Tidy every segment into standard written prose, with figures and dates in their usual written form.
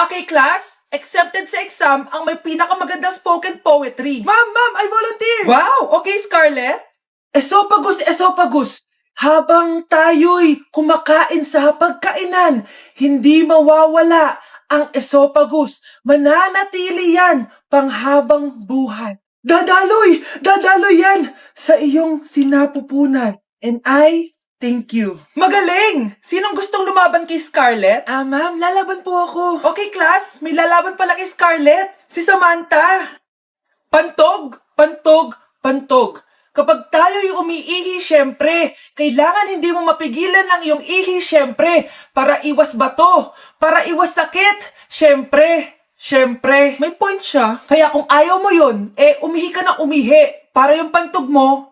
Okay, class? Accepted sa exam ang may pinakamagandang spoken poetry. Ma'am, I volunteer! Wow! Okay, Scarlett? Esophagus! Habang tayo'y kumakain sa pagkainan, hindi mawawala ang esophagus. Mananatili yan panghabang buhay. Dadaloy yan sa iyong sinapupunan. And I thank you. Magaling! Sinong gustong lumaban kay Scarlett? Ma'am, lalaban po ako. Okay, class. May lalaban pala kay Scarlett. Si Samantha. Pantog! Kapag tayo'y umiihi, syempre, kailangan hindi mo mapigilan ang iyong ihi, syempre, para iwas bato, para iwas sakit, syempre, may point siya. Kaya kung ayaw mo yun, umihi ka na umihi, para yung pantog mo,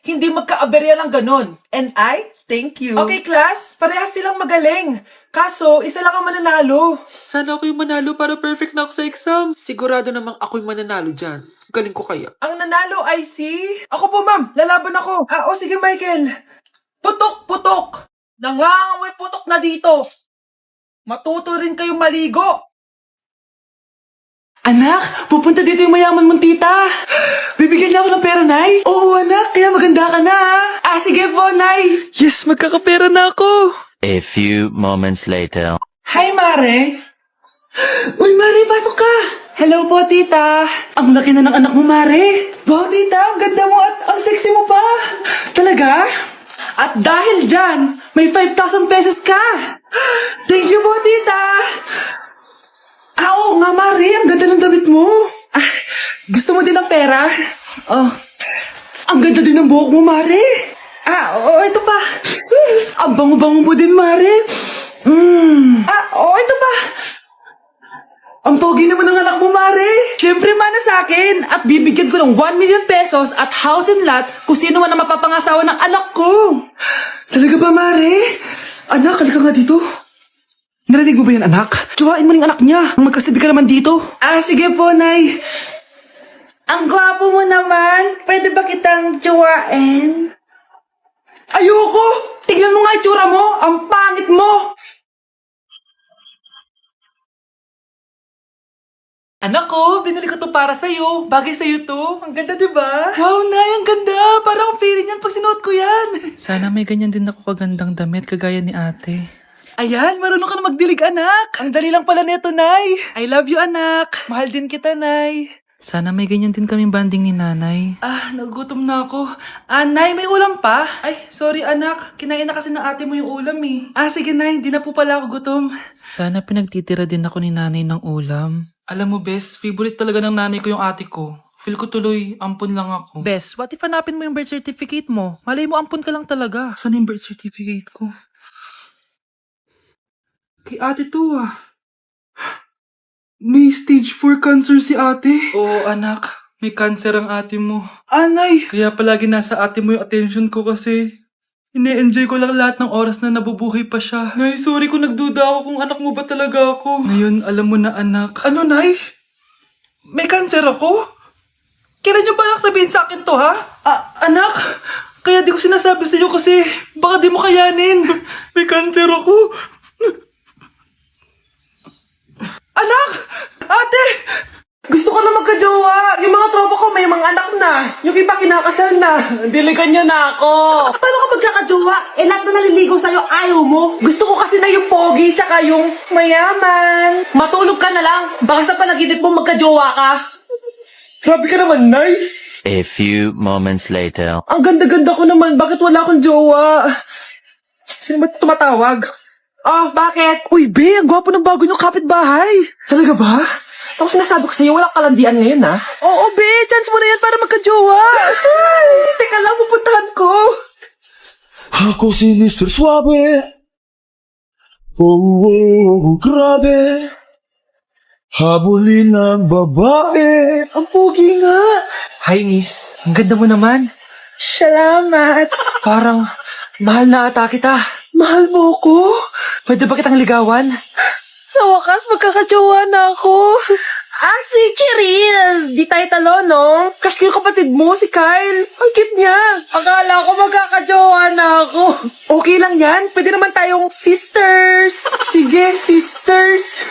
hindi magkaaberya lang ganon. And I thank you. Okay, class, parehas silang magaling. Kaso, isa lang ang mananalo. Sana ako yung manalo para perfect na ako sa exam. Sigurado namang ako yung mananalo dyan. Galing ko kaya. Ang nanalo ay si... Ako po, ma'am. Lalaban ako. Sige, Michael. Putok. Nangangamoy putok na dito. Matuto rin kayong maligo. Anak, pupunta dito yung mayaman mong tita. Bibigyan niya ako ng pera, Nay. Oo, anak, kaya maganda ka na. Sige po, Nay. Yes, magkakapera na ako. A few moments later. Hi, Mare. Uy, Mare, pasok ka. Hello po, tita. Ang laki na ng anak mo, Mare. Wow, tita, ang ganda mo at ang sexy mo pa. Talaga? At dahil dyan, may 5,000 pesos ka. Thank you po, tita. Oo nga, Mare, ang ganda ng damit mo. Gusto mo din ng pera? Ang ganda din ng buhok mo, Mare. Ito pa. Ang bango-bango mo din, Mare. Ito pa. Ang pogi naman ng anak mo, Mare. Siyempre, mana sa akin. At bibigyan ko ng 1 million pesos at house and lot kung sino man ang mapapangasawa ng anak ko. Talaga ba, Mare? Anak, halika nga dito. Narinig mo ba yan, anak? Tsuhain mo rin anak niya. Magkasabay ka naman dito. Sige po, Nay. Ang gwapo mo naman. Pwede ba kitang tsuhain? Ayoko! Tingnan mo nga itsura mo. Ang pangit mo. Anak ko, binili ko to para sa'yo. Bagay sa'yo to. Ang ganda, diba? Wow, Nay, ang ganda. Parang feeling yan pag sinuot ko yan. Sana may ganyan din ako kagandang damit kagaya ni ate. Ayan, marunong ka na magdilig, anak. Ang dali lang pala neto, Nay. I love you, anak. Mahal din kita, Nay. Sana may ganyan din kaming banding ni nanay. Nagugutom na ako. Nay, may ulam pa? Ay, sorry, anak. Kinain na kasi ng ate mo yung ulam, eh. Sige, Nay. Hindi na po pala ako gutom. Sana pinagtitira din ako ni nanay ng ulam. Alam mo, Bes, favorite talaga ng nanay ko yung ate ko. Feel ko tuloy, ampun lang ako. Bes, what if hanapin mo yung birth certificate mo? Malay mo, ampun ka lang talaga. Saan yung birth certificate ko? Kay ate to, May stage 4 cancer si ate. Oo, anak. May cancer ang ate mo. Nay! Kaya palagi nasa ate mo yung attention ko kasi ine-enjoy ko lang lahat ng oras na nabubuhay pa siya. Nay, sorry kung nagduda ako kung anak mo ba talaga ako. Ngayon, alam mo na, anak. Ano, Nay? May cancer ako? Kailan niyo ba lang sabihin sa akin to, ha? Anak, kaya di ko sinasabi sa iyo kasi baka di mo kayanin. May cancer ako. Anak! Ate! Gusto ko na magka-jowa. Yung mga tropa ko may mga anak na. Yung iba kinakasal na. Diligan niyo na ako. Paano ka magkaka-jowa? Lahat na naliligaw sa'yo, ayaw mo. Gusto ko kasi na yung pogi tsaka yung mayaman. Matulog ka na lang. Baka sa panaginip mo magka-jowa ka. Grabe ka naman, Nay! A few moments later. Ang ganda-ganda ko naman. Bakit wala akong jowa? Sino ba tumatawag? Bakit? Uy, Be! Ang gwapo ng bago niyong kapitbahay! Talaga ba? Ako sinasabi ko sa'yo, walang kalandian ngayon, ha? Oo, Be! Chance mo na yan para magka-jowa! Ay, teka lang, pupuntahan ko! Ako si Mr. Suave. Grabe. Habulin ng babae. Ang pogi nga! Hi, miss. Ang ganda mo naman. Salamat! Parang mahal na ata kita. Mahal mo ko? Pwede ba kitang ligawan? Sa wakas, magkakajowa na ako. Si Cherise! Di tayo talo, no? Crush ko yung kapatid mo, si Kyle. Ang cute niya. Akala ko magkakajowa na ako. Okay lang yan. Pwede naman tayong sisters. Sige, sisters.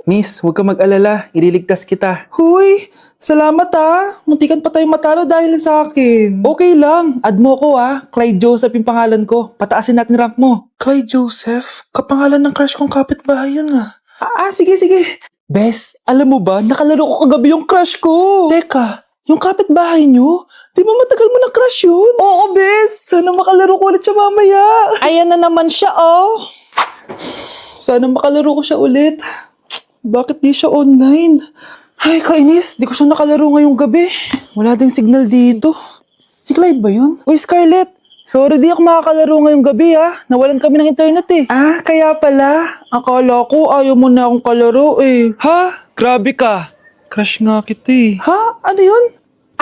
Miss, huwag ka mag-alala. Ililigtas kita. Huy! Salamat Muntikan pa tayo matalo dahil sa akin. Okay lang. Add mo ko Clyde Joseph yung pangalan ko. Pataasin natin rank mo. Clyde Joseph? Kapangalan ng crush kong kapitbahay yun Sige. Bes, alam mo ba, nakalaro ko kagabi yung crush ko. Teka, yung kapitbahay nyo? Di ba matagal mo na crush yun? Oo, Bes. Sana makalaro ko ulit siya mamaya. Ayan na naman siya, Sana makalaro ko siya ulit. Bakit di siya online? Ay, kainis. Di ko siya nakalaro ngayong gabi. Wala ding signal dito. Si Clyde ba yun? Uy, Scarlett. Sorry, di ako makakalaro ngayong gabi, Nawalan kami ng internet, kaya pala. Akala ko ayaw mo na akong kalaro, Ha? Grabe ka. Crush nga kita, Ha? Ano yun?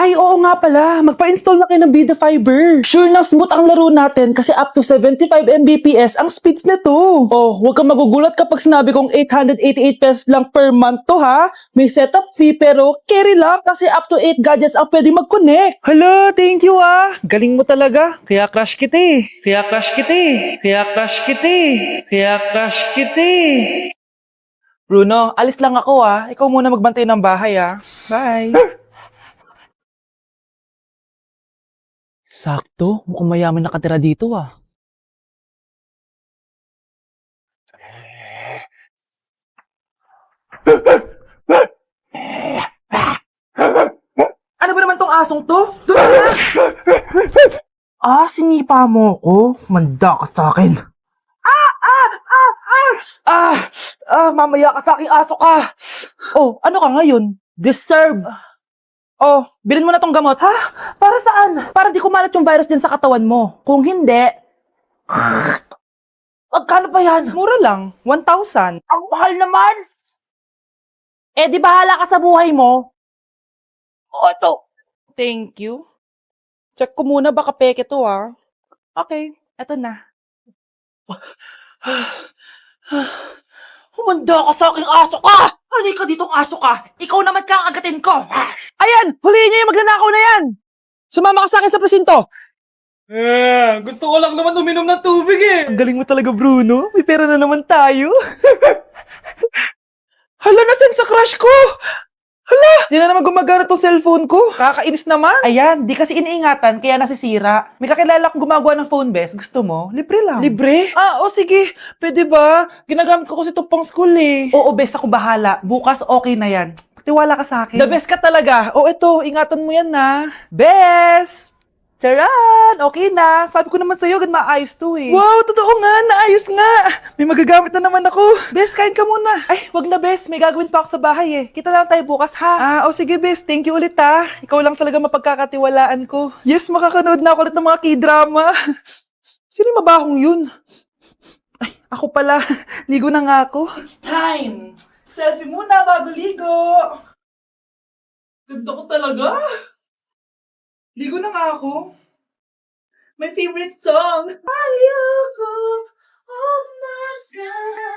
Ay, oo nga pala. Magpa-install na kayo ng Vida Fiber. Sure na smooth ang laro natin kasi up to 75 Mbps ang speeds nito. Oh, huwag kang magugulat kapag sinabi kong 888 pesos lang per month to, May setup fee pero carry lang kasi up to 8 gadgets ang pwede mag-connect. Hala, thank you, Galing mo talaga. Kaya crush kita, Bruno, alis lang ako, Ikaw muna magbantay ng bahay, Bye. Sakto, mukhang mayaman nakatira dito, Ano ba naman tong asong to? Doon na! Sinipa mo ko? Manda ka sa akin. Mamaya ka sa aking aso ka. Oh, ano ka ngayon? Deserve. Oh, bilhin mo na tong gamot. Ha? Para saan? Para di kumalat yung virus din sa katawan mo. Kung hindi... Magkano ba yan? Mura lang. 1,000. Ang mahal naman! Di bahala ka sa buhay mo. Ito. Thank you. Check ko muna baka peke to, Okay, eto na. Humanda ka sa aking aso ka! Halika ditong aso ka! Ikaw naman kakagatin ko! Ayan! Huliin niyo yung magnanakaw na yan! Sumama ka sa akin sa presinto! Gusto ko lang naman uminom ng tubig Ang galing mo talaga, Bruno. May pera na naman tayo. Hala, nasan sa crush ko? Hala! Di na naman gumagana tong cellphone ko. Kakainis naman. Ayan, di kasi iniingatan kaya nasisira. May kakilala akong gumagawa ng phone bes. Gusto mo? Libre lang. Libre? Sige. Pwede ba? Ginagamit ko kasi ito pang school Oo, bes. Ako bahala. Bukas okay na yan. Tiwala ka sa akin. The best ka talaga. Ito. Ingatan mo yan Bes! Charan! Okay na. Sabi ko naman sa'yo, gan maayos to Wow, totoo nga. Naayos nga. May magagamit na naman ako. Bes, kain ka muna. Ay, wag na, Bes. May gagawin pa ako sa bahay Kita na lang tayo bukas, ha? Sige, Bes. Thank you ulit, Ikaw lang talaga mapagkakatiwalaan ko. Yes, makakanood na ako ulit ng mga K-drama. Sino yung mabahong yun? Ay, ako pala. Ligo na nga ako. It's time. Selfie muna bago ligo. Ganda ko talaga. Ligo na nga ako. My favorite song. Ayoko umasan.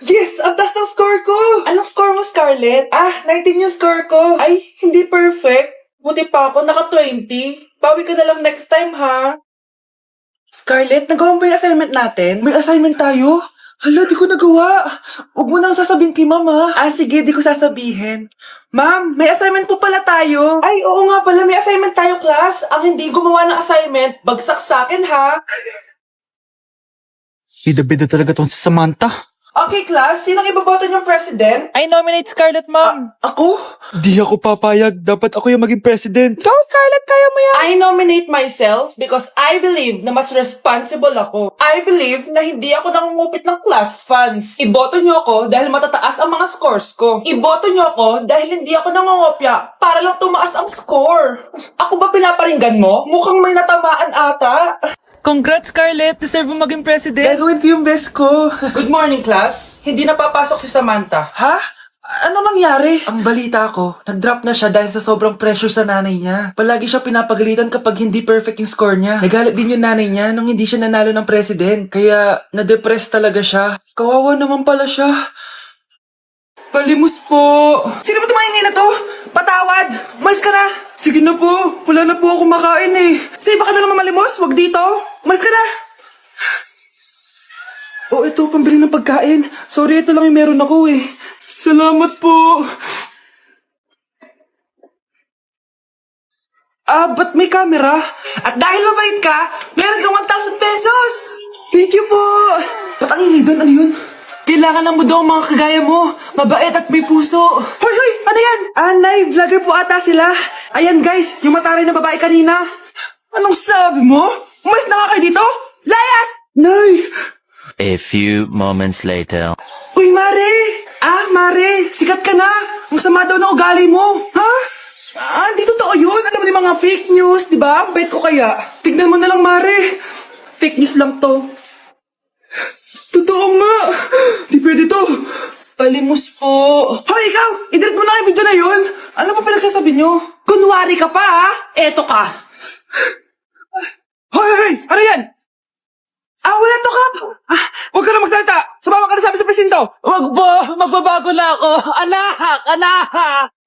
Yes! Ang taas ng score ko! Anong score mo, Scarlett? 19 yung score ko. Ay, hindi perfect. Buti pa ako, naka 20. Bawi ka na lang next time, ha? Scarlett, nagawa mo ba yung assignment natin? May assignment tayo? Hala, di ko nagawa. Huwag mo nang sasabihin kay mama. Sige, di ko sasabihin. Ma'am, may assignment po pala tayo. Ay, oo nga pala, may assignment tayo, class. Ang hindi gumawa ng assignment, bagsak sa akin, ha? Bida-bida talaga tong si Samantha. Okay, class. Sinong iboboto niyong president? I nominate Scarlett, ma'am. Ako? Di ako papayag. Dapat ako yung maging president. Go, Scarlett, kaya mo yan. I nominate myself because I believe na mas responsible ako. I believe na hindi ako nangungupit ng class funds. Iboto niyo ako dahil matataas ang mga scores ko. Iboto niyo ako dahil hindi ako nangungopya para lang tumaas ang score. Ako ba pinaparinggan mo? Mukhang may natamaan ata. Congrats, Scarlett. Deserve mo maging president. Gagawin ko yung best ko. Good morning, class. Hindi na papasok si Samantha. Ha? Ano nangyari? Ang balita ko, nag-drop na siya dahil sa sobrang pressure sa nanay niya. Palagi siya pinapagalitan kapag hindi perfect yung score niya. Nagalit din yung nanay niya nung hindi siya nanalo ng president. Kaya, na-depress talaga siya. Kawawa naman pala siya. Palimos po. Sino ba tumahingin na to? Patawad! Malis ka na! Sige na po. Wala na po ako makain eh. Say, baka na naman malimos? Wag dito! Malis ka na! Oh, ito, pambili ng pagkain. Sorry, ito lang yung meron ako eh. Salamat po. Ba't may camera? At dahil mabait ka, meron kang 1,000 pesos! Thank you po. Ba't ang ingay doon? Ano yun? Kailangan lang mo daw ang mga kagaya mo. Mabait at may puso. Hoy, hoy! Ano yan? Nay, vlogger po ata sila. Ayan guys, yung mataray na babae kanina. Anong sabi mo? Umalis na nga kayo dito? Layas! Nay! A few moments later. Uy, Mare! Mare, sikat ka na. Ang sama daw ng ugali mo. Ha? Hindi totoo yun. Alam mo yung mga fake news, di ba? Ang bait ko kaya. Tignan mo na lang, Mare. Fake news lang to. Totoo nga. Di pwede to. Palimos po. Hoy, ikaw! I-delete mo na yung video na yun. Ano pa pinagsasabi nyo? Kunwari ka pa, ha? Eto ka. Hoy, hoy, hoy! Ano yan? Wala to, Kap! Huwag ka na magsalita! Sumama ka na sa amin sa presinto! Wag po! Magbabago na ako! Anak! Anak!